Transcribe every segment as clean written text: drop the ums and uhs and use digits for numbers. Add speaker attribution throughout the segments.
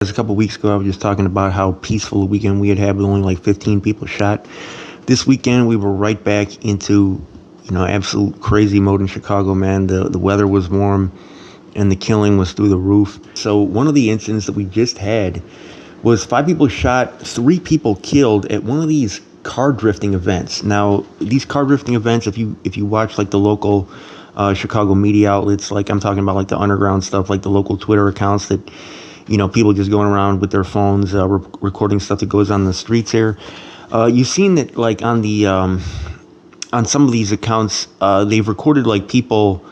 Speaker 1: A couple weeks ago, I was just talking about how peaceful a weekend we had with only like 15 people shot. This weekend, we were right back into, absolute crazy mode in Chicago, man. The weather was warm and the killing was through the roof. So one of the incidents that we just had was 5 people shot, 3 people killed at one of these car drifting events. Now, these car drifting events, if you watch like the local Chicago media outlets, like I'm talking about like the underground stuff, like the local Twitter accounts that people just going around with their phones, recording stuff that goes on the streets here. You've seen that, like, on the on some of these accounts, they've recorded like people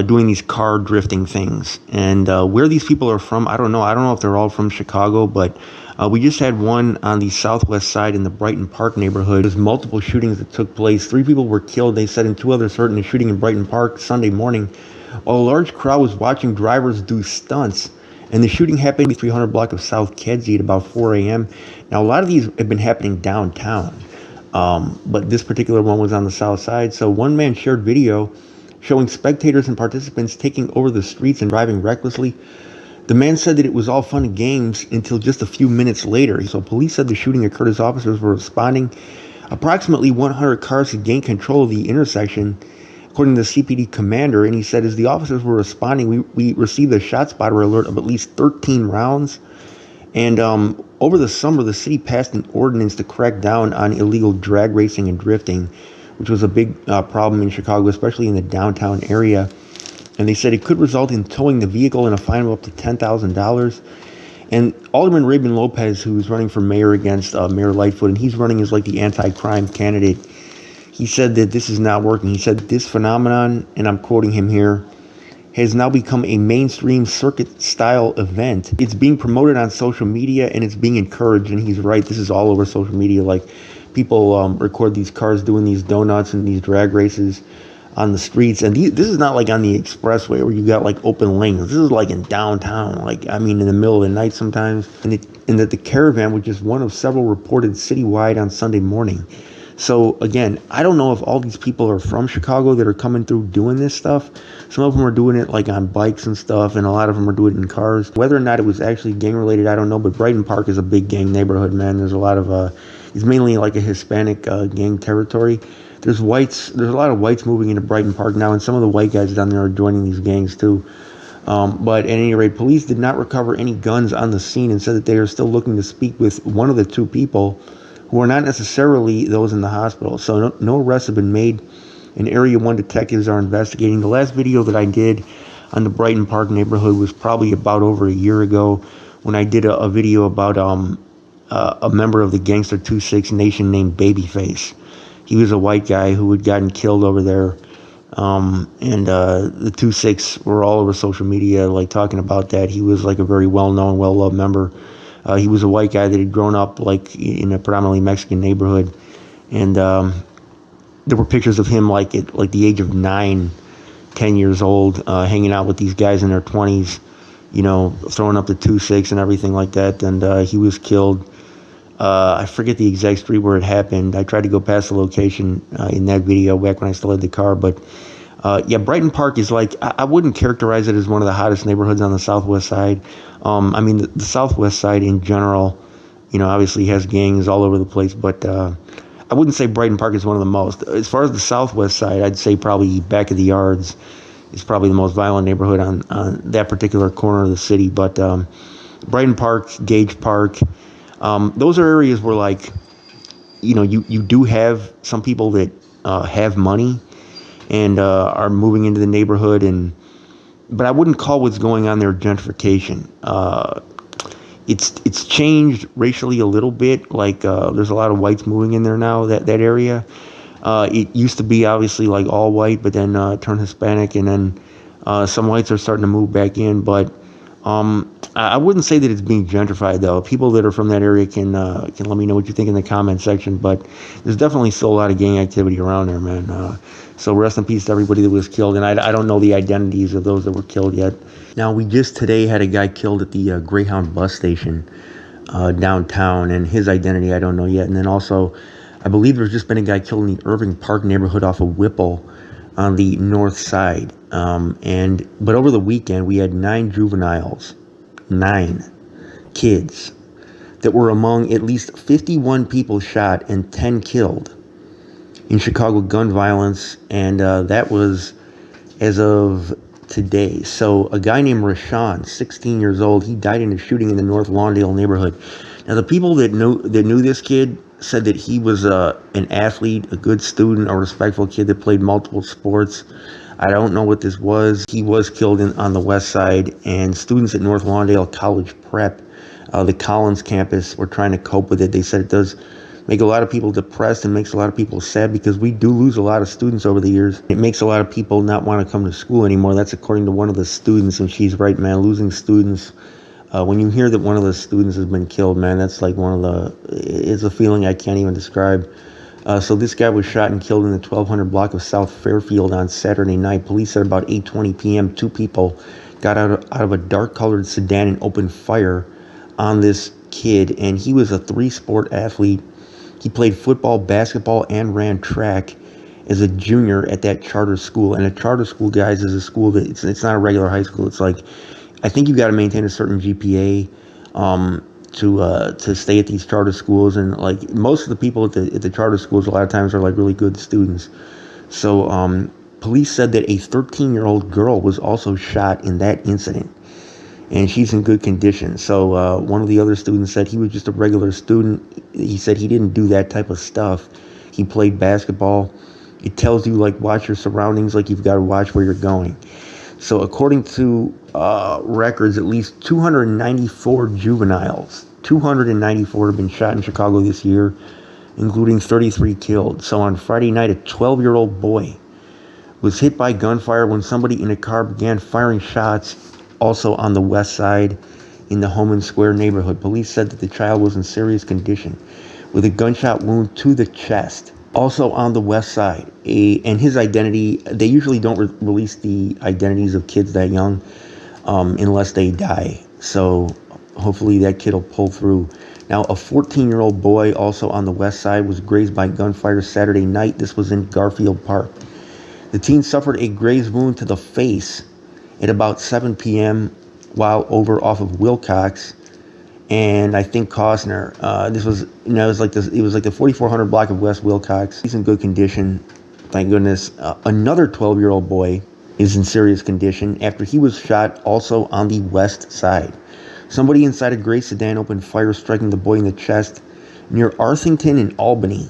Speaker 1: doing these car drifting things. And where these people are from, I don't know. I don't know if they're all from Chicago, but we just had one on the southwest side in the Brighton Park neighborhood. There's multiple shootings that took place. 3 people were killed, they said, and 2 others hurt in a shooting in Brighton Park Sunday morning, while a large crowd was watching drivers do stunts. And the shooting happened in the 300 block of South Kedzie at about 4 a.m. Now, a lot of these have been happening downtown, but this particular one was on the south side. So one man shared video showing spectators and participants taking over the streets and driving recklessly. The man said that it was all fun and games until just a few minutes later. So police said the shooting occurred as officers were responding. Approximately 100 cars had gained control of the intersection, according to the CPD commander, and he said as the officers were responding, we received a shot spotter alert of at least 13 rounds. And over the summer, the city passed an ordinance to crack down on illegal drag racing and drifting, which was a big problem in Chicago, especially in the downtown area. And they said it could result in towing the vehicle and a fine of up to $10,000. And Alderman Raymond Lopez, who's running for mayor against Mayor Lightfoot, and he's running as like the anti-crime candidate, he said that this is not working. He said this phenomenon, and I'm quoting him here, has now become a mainstream circuit-style event. It's being promoted on social media, and it's being encouraged. And he's right. This is all over social media. Like, people record these cars doing these donuts and these drag races on the streets. And this is not like on the expressway where you got like open lanes. This is like in downtown, like, I mean, in the middle of the night sometimes. And that the caravan was just one of several reported citywide on Sunday morning. So, again, I don't know if all these people are from Chicago that are coming through doing this stuff. Some of them are doing it, like, on bikes and stuff, and a lot of them are doing it in cars. Whether or not it was actually gang-related, I don't know, but Brighton Park is a big gang neighborhood, man. There's a lot of, it's mainly like a Hispanic gang territory. There's a lot of whites moving into Brighton Park now, and some of the white guys down there are joining these gangs, too. But at any rate, police did not recover any guns on the scene and said that they are still looking to speak with one of the 2 people who are not necessarily those in the hospital. So no arrests have been made, and Area 1 detectives are investigating. The last video that I did on the Brighton Park neighborhood was probably about over a year ago, when I did a video about a member of the Gangster 2-6 Nation named Babyface. He was a white guy who had gotten killed over there, and the 2-6 were all over social media, like, talking about that. He was like a very well-known, well-loved member. He was a white guy that had grown up like in a predominantly Mexican neighborhood, and there were pictures of him like at like the age of 9, 10 years old, hanging out with these guys in their 20s, throwing up the 2-6 and everything like that. And he was killed. I forget the exact street where it happened. I tried to go past the location in that video back when I still had the car, but yeah, Brighton Park is like, I wouldn't characterize it as one of the hottest neighborhoods on the southwest side. I mean, the southwest side in general, obviously has gangs all over the place, but I wouldn't say Brighton Park is one of the most. As far as the southwest side, I'd say probably Back of the Yards is probably the most violent neighborhood on that particular corner of the city. But Brighton Park, Gage Park, those are areas where, like, you do have some people that have money and are moving into the neighborhood, but I wouldn't call what's going on there gentrification. It's changed racially a little bit. Like, there's a lot of whites moving in there now, that area. It used to be obviously like all white, but then turned Hispanic, and then some whites are starting to move back in. But I wouldn't say that it's being gentrified, though. People that are from that area can let me know what you think in the comment section. But there's definitely still a lot of gang activity around there, man. So rest in peace to everybody that was killed. And I don't know the identities of those that were killed yet. Now, we just today had a guy killed at the Greyhound bus station downtown, and his identity I don't know yet. And then also, I believe there's just been a guy killed in the Irving Park neighborhood off of Whipple on the north side. But over the weekend, we had 9 juveniles. 9. kids that were among at least 51 people shot and 10 killed in Chicago gun violence, and that was as of today. So a guy named Rashawn, 16 years old, he died in a shooting in the North Lawndale neighborhood. Now, the people that knew this kid said that he was an athlete, a good student, a respectful kid that played multiple sports. I don't know what this was. He was killed on the west side, and students at North Lawndale College Prep, the Collins campus, were trying to cope with it. They said it does make a lot of people depressed and makes a lot of people sad because we do lose a lot of students over the years. It makes a lot of people not want to come to school anymore. That's according to one of the students, and she's right, man. Losing students, when you hear that one of the students has been killed, man, that's like it's a feeling I can't even describe. So this guy was shot and killed in the 1200 block of South Fairfield on Saturday night. Police said about 8:20 p.m., two people got out of a dark-colored sedan and opened fire on this kid, and he was a three-sport athlete. He played football, basketball, and ran track as a junior at that charter school. And a charter school, guys, is a school that it's not a regular high school. It's like, I think you've got to maintain a certain GPA to stay at these charter schools. And like most of the people at the charter schools, a lot of times are like really good students. So police said that a 13-year-old girl was also shot in that incident, and she's in good condition. So one of the other students said he was just a regular student. He said he didn't do that type of stuff. He played basketball. It tells you, like, watch your surroundings, like you've got to watch where you're going. So according to records, at least 294 juveniles, 294 have been shot in Chicago this year, including 33 killed. So on Friday night, a 12-year-old boy was hit by gunfire when somebody in a car began firing shots also on the west side in the Homan Square neighborhood. Police said that the child was in serious condition with a gunshot wound to the chest. Also on the west side, and his identity, they usually don't release the identities of kids that young unless they die. So hopefully that kid will pull through. Now, a 14-year-old boy also on the west side was grazed by gunfire Saturday night. This was in Garfield Park. The teen suffered a graze wound to the face at about 7 p.m. while over off of Wilcox and I think Costner. This was, it was like the 4400 block of West Wilcox. He's in good condition, thank goodness. Another 12-year-old boy is in serious condition after he was shot also on the west side. Somebody inside a gray sedan opened fire, striking the boy in the chest near Arthington and Albany,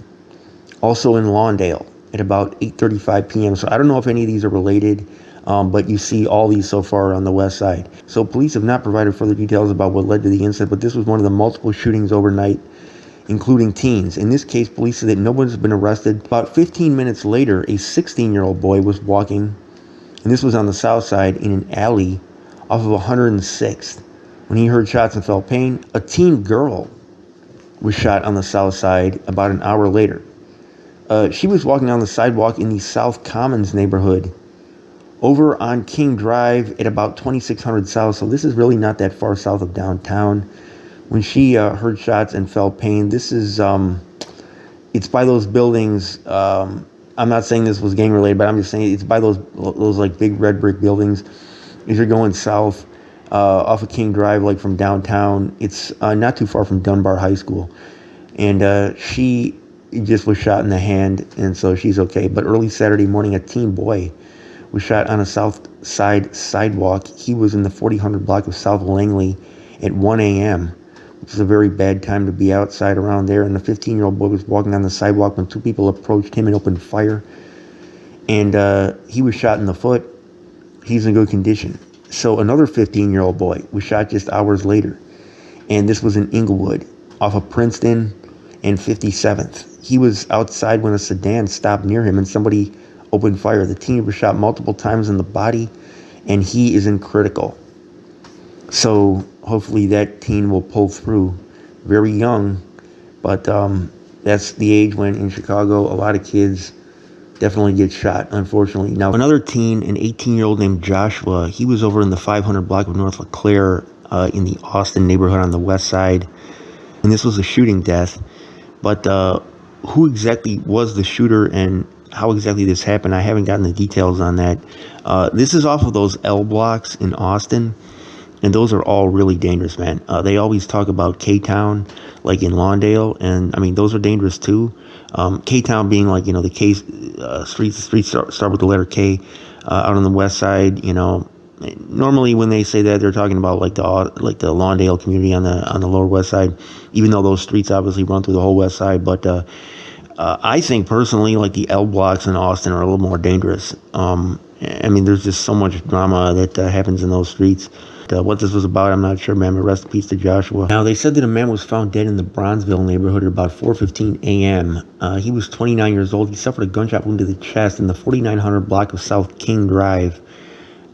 Speaker 1: also in Lawndale, at about 8:35 p.m. So I don't know if any of these are related. But you see all these so far on the west side. So police have not provided further details about what led to the incident, but this was one of the multiple shootings overnight, including teens. In this case, police said that no one's been arrested. About 15 minutes later, a 16-year-old boy was walking, and this was on the south side in an alley off of 106th. When he heard shots and felt pain, a teen girl was shot on the south side about an hour later. She was walking on the sidewalk in the South Commons neighborhood over on King Drive at about 2600 South. So this is really not that far south of downtown. When she heard shots and felt pain, this is, it's by those buildings. I'm not saying this was gang related, but I'm just saying it's by those like big red brick buildings. If you're going south off of King Drive, like from downtown, it's not too far from Dunbar High School. And she just was shot in the hand, and so she's okay. But early Saturday morning, a teen boy was shot on a south side sidewalk. He was in the 4000 block of South Langley at 1 a.m., which is a very bad time to be outside around there. And the 15-year-old boy was walking on the sidewalk when two people approached him and opened fire. And he was shot in the foot. He's in good condition. So another 15-year-old boy was shot just hours later. And this was in Inglewood off of Princeton and 57th. He was outside when a sedan stopped near him and somebody opened fire. The teen was shot multiple times in the body, and he is in critical. So hopefully that teen will pull through. Very young, but that's the age when in Chicago a lot of kids definitely get shot, unfortunately. Now, another teen, an 18-year-old named Joshua, he was over in the 500 block of North LeClaire in the Austin neighborhood on the west side, and this was a shooting death. But who exactly was the shooter and how exactly this happened, I haven't gotten the details on that. This is off of those L blocks in Austin. And those are all really dangerous, man. They always talk about K-Town, like in Lawndale, and I mean those are dangerous too. K-Town being like, the K streets start with the letter K. Out on the west side, normally when they say that, they're talking about like the Lawndale community on the lower west side, even though those streets obviously run through the whole west side. But I think personally, like the L blocks in Austin are a little more dangerous. I mean, there's just so much drama that happens in those streets. What this was about, I'm not sure, man. But rest in peace to Joshua. Now, they said that a man was found dead in the Bronzeville neighborhood at about 4:15 a.m. He was 29 years old. He suffered a gunshot wound to the chest in the 4900 block of South King Drive.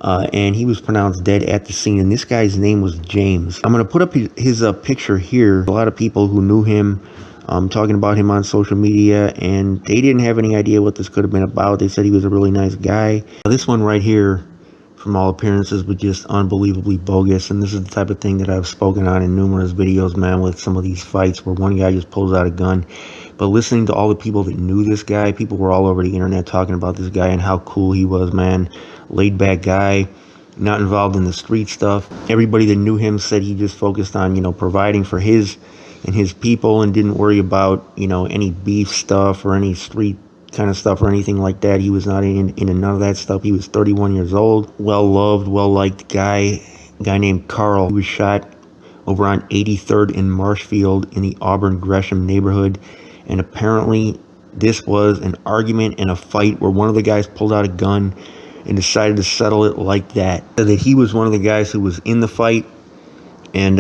Speaker 1: And he was pronounced dead at the scene. And this guy's name was James. I'm going to put up his picture here. A lot of people who knew him talking about him on social media, and they didn't have any idea what this could have been about. They said he was a really nice guy. This one right here, from all appearances, was just unbelievably bogus. And this is the type of thing that I've spoken on in numerous videos, man, with some of these fights where one guy just pulls out a gun. But listening to all the people that knew this guy, people were all over the internet talking about this guy and how cool he was, man. Laid back guy, not involved in the street stuff. Everybody that knew him said he just focused on, providing for his people and didn't worry about, any beef stuff or any street kind of stuff or anything like that. He was not into none of that stuff. He was 31 years old, well-loved, well-liked guy named Carl. He was shot over on 83rd and Marshfield in the Auburn Gresham neighborhood. And apparently this was an argument and a fight where one of the guys pulled out a gun and decided to settle it like that. That he was one of the guys who was in the fight, and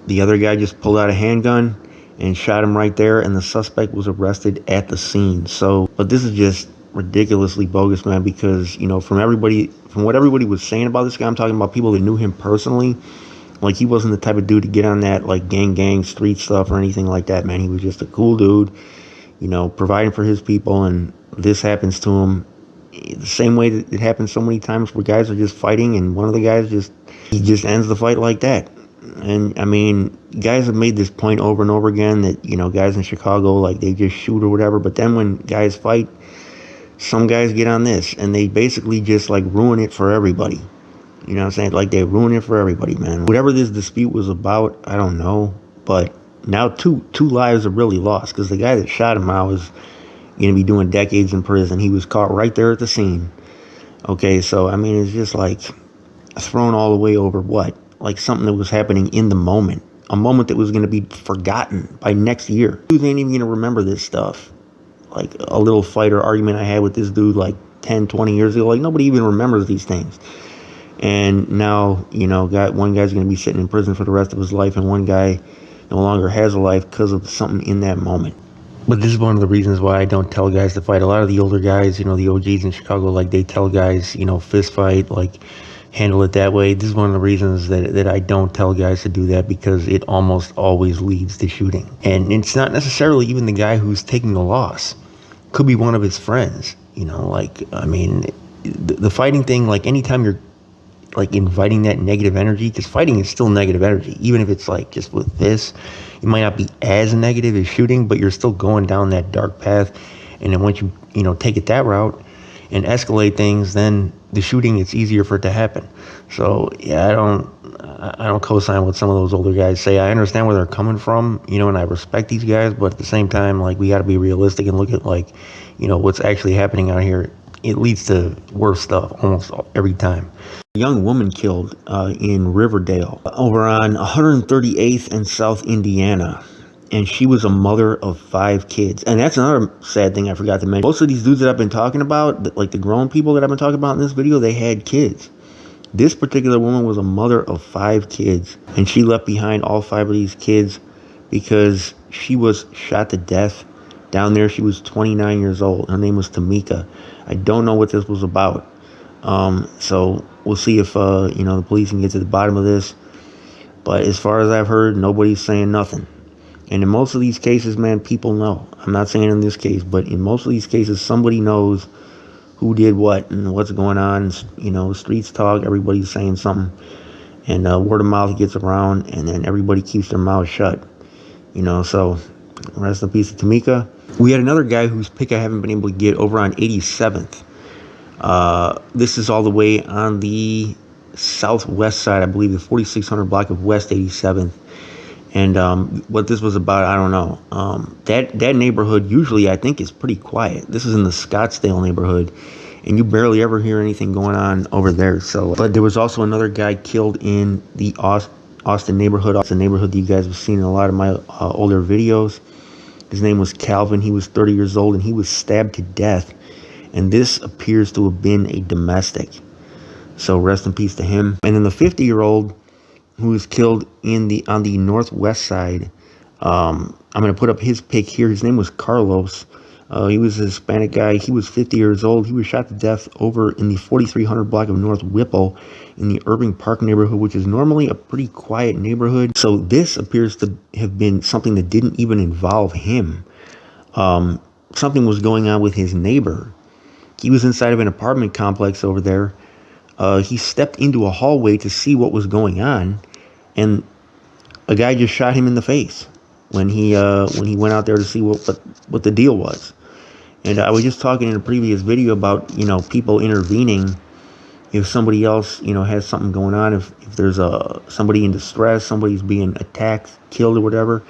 Speaker 1: the other guy just pulled out a handgun and shot him right there, and the suspect was arrested at the scene. So, but this is just ridiculously bogus, man, because, from what everybody was saying about this guy, I'm talking about people that knew him personally, like he wasn't the type of dude to get on that, like, gang street stuff or anything like that, man. He was just a cool dude, providing for his people, and this happens to him the same way that it happens so many times where guys are just fighting, and one of the guys just ends the fight like that. And I mean, guys have made this point over and over again that, guys in Chicago, like, they just shoot or whatever. But then when guys fight, some guys get on this and they basically just like ruin it for everybody. You know what I'm saying? Like, they ruin it for everybody, man. Whatever this dispute was about, I don't know. But now two lives are really lost, because the guy that shot him out was going to be doing decades in prison. He was caught right there at the scene. Okay, so I mean, it's just like thrown all the way over what? Like something that was happening in the moment. A moment that was going to be forgotten by next year. Dudes ain't even going to remember this stuff. Like a little fight or argument I had with this dude like 10, 20 years ago. Like, nobody even remembers these things. And now, one guy's going to be sitting in prison for the rest of his life, and one guy no longer has a life because of something in that moment. But this is one of the reasons why I don't tell guys to fight. A lot of the older guys, the OGs in Chicago, like, they tell guys, fist fight, like, handle it that way. This is one of the reasons that I don't tell guys to do that, because it almost always leads to shooting. And it's not necessarily even the guy who's taking the loss. Could be one of his friends, I mean, the fighting thing, like, anytime you're, like, inviting that negative energy, because fighting is still negative energy, even if it's, like, just with this, it might not be as negative as shooting, but you're still going down that dark path. And then once you, take it that route and escalate things, then the shooting, it's easier for it to happen. So, yeah, I don't co-sign what some of those older guys say. I understand where they're coming from, and I respect these guys, but at the same time, like, we got to be realistic and look at, like, what's actually happening out here. It leads to worse stuff almost every time. A young woman killed in Riverdale over on 138th and South Indiana. And she was a mother of 5 kids. And that's another sad thing I forgot to mention. Most of these dudes that I've been talking about, like the grown people that I've been talking about in this video, they had kids. This particular woman was a mother of 5 kids. And she left behind all 5 of these kids because she was shot to death. Down there, she was 29 years old. Her name was Tamika. I don't know what this was about. So we'll see if, the police can get to the bottom of this. But as far as I've heard, nobody's saying nothing. And in most of these cases, man, people know. I'm not saying in this case, but in most of these cases, somebody knows who did what and what's going on. Streets talk, everybody's saying something. And word of mouth gets around, and then everybody keeps their mouth shut. So rest in peace to Tamika. We had another guy whose pick I haven't been able to get over on 87th. This is all the way on the southwest side, I believe, the 4600 block of West 87th. And what this was about, I don't know. That neighborhood usually, I think, is pretty quiet. This is in the Scottsdale neighborhood, and you barely ever hear anything going on over there. So, but there was also another guy killed in the Austin neighborhood. Austin neighborhood that you guys have seen in a lot of my older videos. His name was Calvin. He was 30 years old, and he was stabbed to death. And this appears to have been a domestic. So rest in peace to him. And then the 50-year-old who was killed on the northwest side. I'm going to put up his pic here. His name was Carlos. He was a Hispanic guy. He was 50 years old. He was shot to death over in the 4300 block of North Whipple in the Brighton Park neighborhood, which is normally a pretty quiet neighborhood. So this appears to have been something that didn't even involve him. Something was going on with his neighbor. He was inside of an apartment complex over there. He stepped into a hallway to see what was going on, and a guy just shot him in the face when he went out there to see what the deal was. And I was just talking in a previous video about, people intervening if somebody else, has something going on, if there's somebody in distress, somebody's being attacked, killed, or whatever.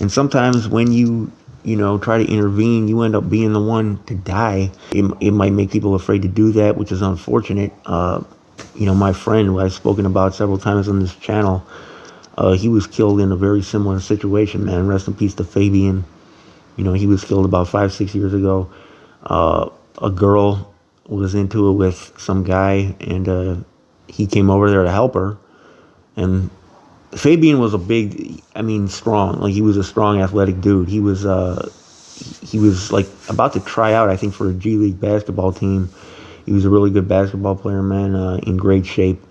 Speaker 1: And sometimes when you try to intervene, you end up being the one to die. It might make people afraid to do that, which is unfortunate. My friend, who I've spoken about several times on this channel, he was killed in a very similar situation, man. Rest in peace to Fabian. He was killed about 5-6 years ago. A girl was into it with some guy, and he came over there to help her. And Fabian was strong. Like, he was a strong, athletic dude. He was like about to try out, I think, for a G League basketball team. He was a really good basketball player, man, in great shape.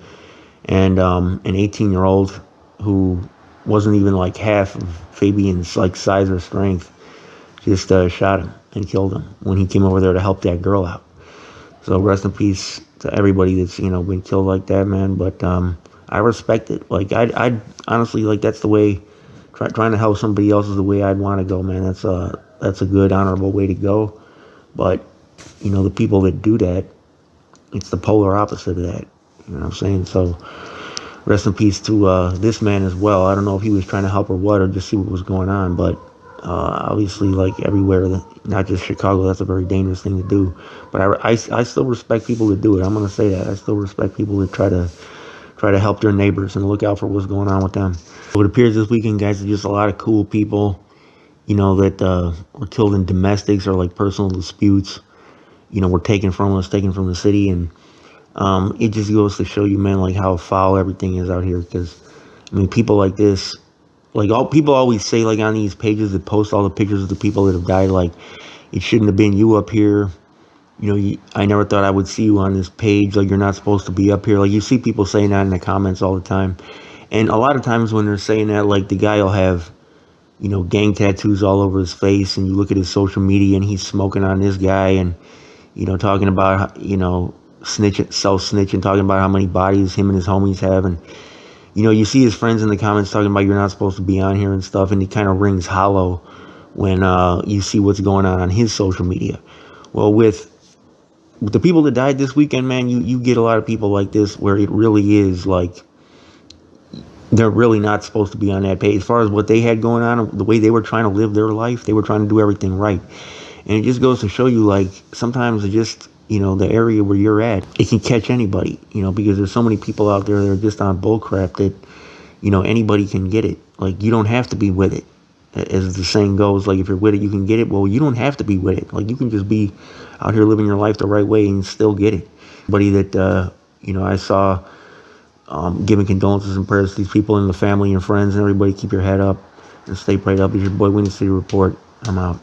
Speaker 1: And an 18-year-old who wasn't even like half of Fabian's like size or strength just shot him and killed him when he came over there to help that girl out. So rest in peace to everybody that's been killed like that, man. But I respect it. Like, I'd honestly, like, that's the way, trying to help somebody else is the way I'd want to go, man. That's a good, honorable way to go. But, the people that do that, it's the polar opposite of that. You know what I'm saying? So rest in peace to this man as well. I don't know if he was trying to help or what, or just see what was going on. But obviously, like, everywhere, not just Chicago, that's a very dangerous thing to do. But I still respect people that do it. I'm going to say that. I still respect people that try to help their neighbors and look out for what's going on with them. So it appears this weekend, guys, there's just a lot of cool people, that were killed in domestics or like personal disputes, were taken from the city. And it just goes to show you, man, like, how foul everything is out here. Because, people like this, like, people always say, like, on these pages that post all the pictures of the people that have died, like, it shouldn't have been you up here. I never thought I would see you on this page. Like, you're not supposed to be up here. Like, you see people saying that in the comments all the time. And a lot of times when they're saying that, like, the guy will have, gang tattoos all over his face. And you look at his social media and he's smoking on this guy and, talking about, self-snitching, talking about how many bodies him and his homies have. And, you see his friends in the comments talking about you're not supposed to be on here and stuff. And it kind of rings hollow when you see what's going on his social media. Well, with the people that died this weekend, man, you get a lot of people like this where it really is like they're really not supposed to be on that page. As far as what they had going on, the way they were trying to live their life, they were trying to do everything right. And it just goes to show you, like, sometimes just, the area where you're at, it can catch anybody, because there's so many people out there that are just on bullcrap that, anybody can get it. Like, you don't have to be with it. As the saying goes, like, if you're with it, you can get it. Well, you don't have to be with it. Like, you can just be out here living your life the right way and still get it. Somebody that, I saw giving condolences and prayers to these people and the family and friends and everybody. Keep your head up and stay prayed up. It's your boy, Winnie City Report. I'm out.